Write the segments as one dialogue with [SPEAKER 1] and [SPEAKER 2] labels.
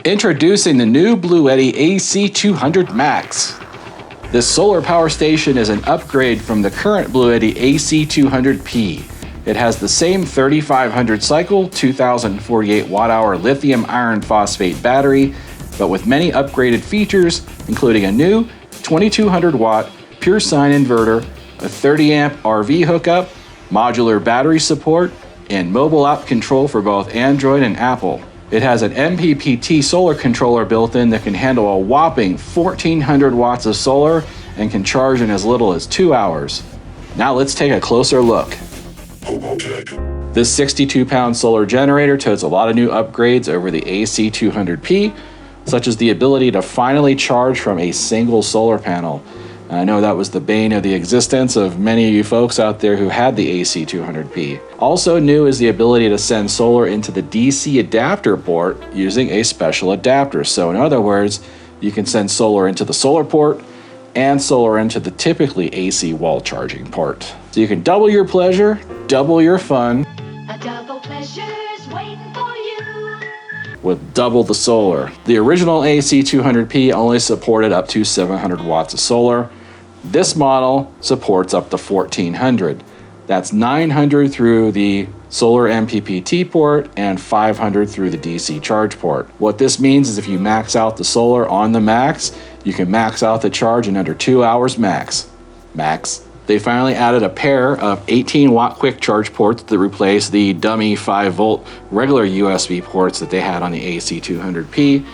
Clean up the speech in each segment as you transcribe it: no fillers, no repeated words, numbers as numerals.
[SPEAKER 1] Introducing the new Bluetti AC200 Max. This solar power station is an upgrade from the current Bluetti AC200P. It has the same 3500 cycle, 2048 watt-hour lithium iron phosphate battery, but with many upgraded features, including a new 2200 watt pure sine inverter, a 30 amp RV hookup, modular battery support, and mobile app control for both Android and Apple. It has an MPPT solar controller built in that can handle a whopping 1400 watts of solar and can charge in as little as 2 hours. Now let's take a closer look. This 62-pound solar generator totes a lot of new upgrades over the AC200P, such as the ability to finally charge from a single solar panel. I know that was the bane of the existence of many of you folks out there who had the AC200P. Also new is the ability to send solar into the DC adapter port using a special adapter. So in other words, you can send solar into the solar port and solar into the typically AC wall charging port. So you can double your pleasure, double your fun.
[SPEAKER 2] A double pleasure's waiting for you.
[SPEAKER 1] With double the solar. The original AC200P only supported up to 700 watts of solar. This model supports up to 1400. That's 900 through the solar MPPT port and 500 through the DC charge port. What this means is if you max out the solar on the Max, you can max out the charge in under 2 hours max. They finally added a pair of 18 watt quick charge ports to replace the dummy 5 volt regular USB ports that they had on the AC200P.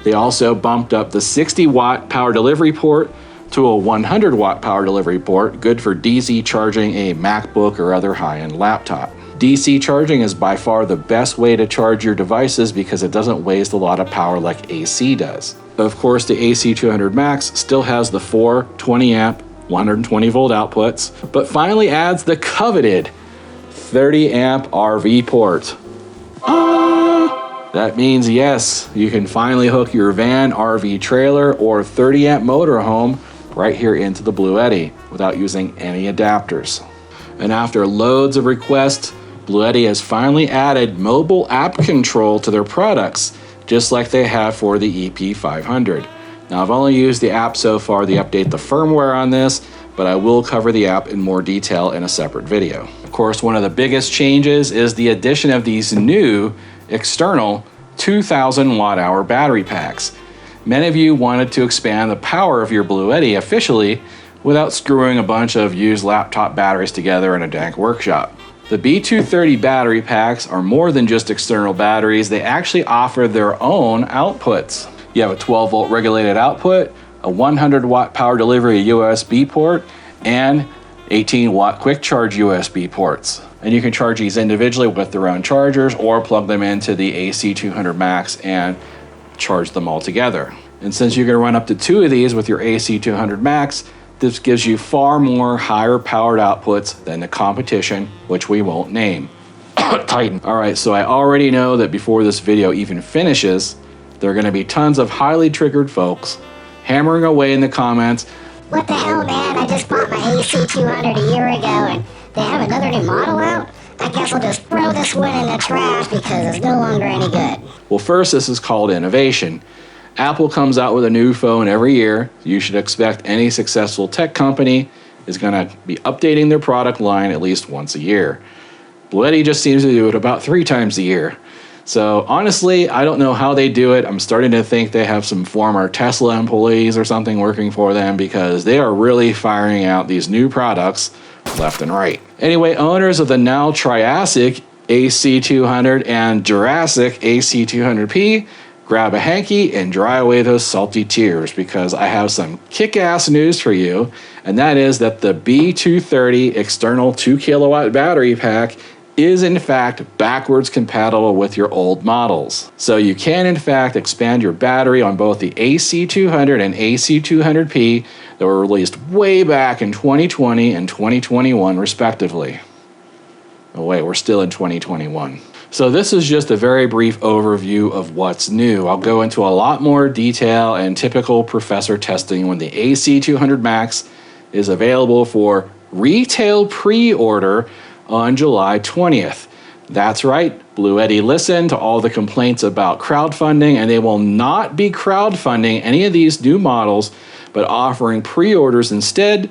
[SPEAKER 1] They also bumped up the 60 watt power delivery port to a 100 watt power delivery port, good for DC charging a MacBook or other high-end laptop. DC charging is by far the best way to charge your devices because it doesn't waste a lot of power like AC does. Of course, the AC200 Max still has the 4 20 amp 120 volt outputs, but finally adds the coveted 30 amp RV port. That means yes, you can finally hook your van, RV trailer, or 30 amp motorhome right here into the Bluetti without using any adapters. And after loads of requests, Bluetti has finally added mobile app control to their products, just like they have for the EP500. Now I've only used the app so far to update the firmware on this, but I will cover the app in more detail in a separate video. Of course, one of the biggest changes is the addition of these new external 2000 watt-hour battery packs. Many of you wanted to expand the power of your Bluetti officially without screwing a bunch of used laptop batteries together in a dank workshop. The B230 battery packs are more than just external batteries, they actually offer their own outputs. You have a 12 volt regulated output, a 100 watt power delivery USB port, and 18 watt quick charge USB ports. And you can charge these individually with their own chargers or plug them into the AC200 Max and charge them all together. And since you can run up to 2 of these with your AC200 Max, this gives you far more higher powered outputs than the competition, which we won't name. Titan. All right, so I already know that before this video even finishes, there are going to be tons of highly triggered folks hammering away in the comments.
[SPEAKER 3] What the hell, man? I just bought my AC200 a year ago and they have another new model out? I guess I'll just throw this one in the trash because it's no longer any good.
[SPEAKER 1] Well, first, this is called innovation. Apple comes out with a new phone every year. You should expect any successful tech company is going to be updating their product line at least once a year. Bluetti just seems to do it about 3 times a year. So honestly, I don't know how they do it. I'm starting to think they have some former Tesla employees or something working for them because they are really firing out these new products left and right. Anyway, owners of the now Triassic AC200 and Jurassic AC200P, grab a hanky and dry away those salty tears because I have some kick-ass news for you, and that is that the B230 external 2 kilowatt battery pack is in fact backwards compatible with your old models. So you can in fact expand your battery on both the AC200 and AC200P that were released way back in 2020 and 2021 respectively. Oh wait, we're still in 2021. So this is just a very brief overview of what's new. I'll go into a lot more detail and typical professor testing when the AC200 Max is available for retail pre-order on July 20th. That's right, Blue Eddy listened to all the complaints about crowdfunding, and they will not be crowdfunding any of these new models, but offering pre-orders instead,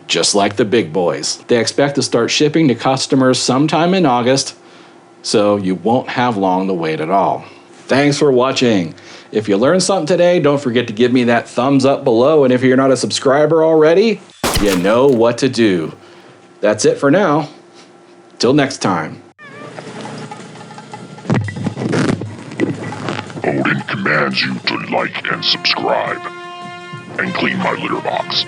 [SPEAKER 1] just like the big boys. They expect to start shipping to customers sometime in August, so you won't have long to wait at all. Thanks for watching. If you learned something today, don't forget to give me that thumbs up below, and if you're not a subscriber already, you know what to do. That's it for now. Till next time.
[SPEAKER 4] Odin commands you to like and subscribe, and clean my litter box.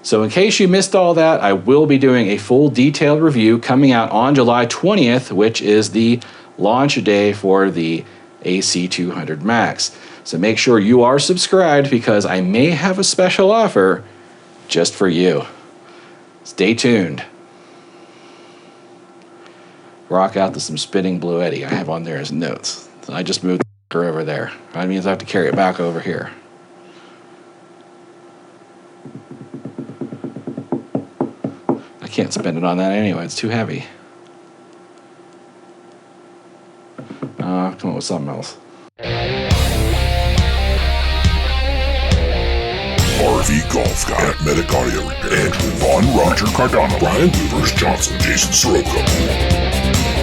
[SPEAKER 1] So in case you missed all that, I will be doing a full detailed review coming out on July 20th, which is the launch day for the AC200 Max. So make sure you are subscribed because I may have a special offer just for you. Stay tuned. Rock out to some spinning Blue Eddy. I have on there as notes. So I just moved the over there. That means I have to carry it back over here. I can't spin it on that anyway. It's too heavy. Come up with something else.
[SPEAKER 4] RV Golf Guy, Medic Audio Repair, Andrew Vaughn, Roger Cardano, Brian Boovers, Johnson, Jason Soroka.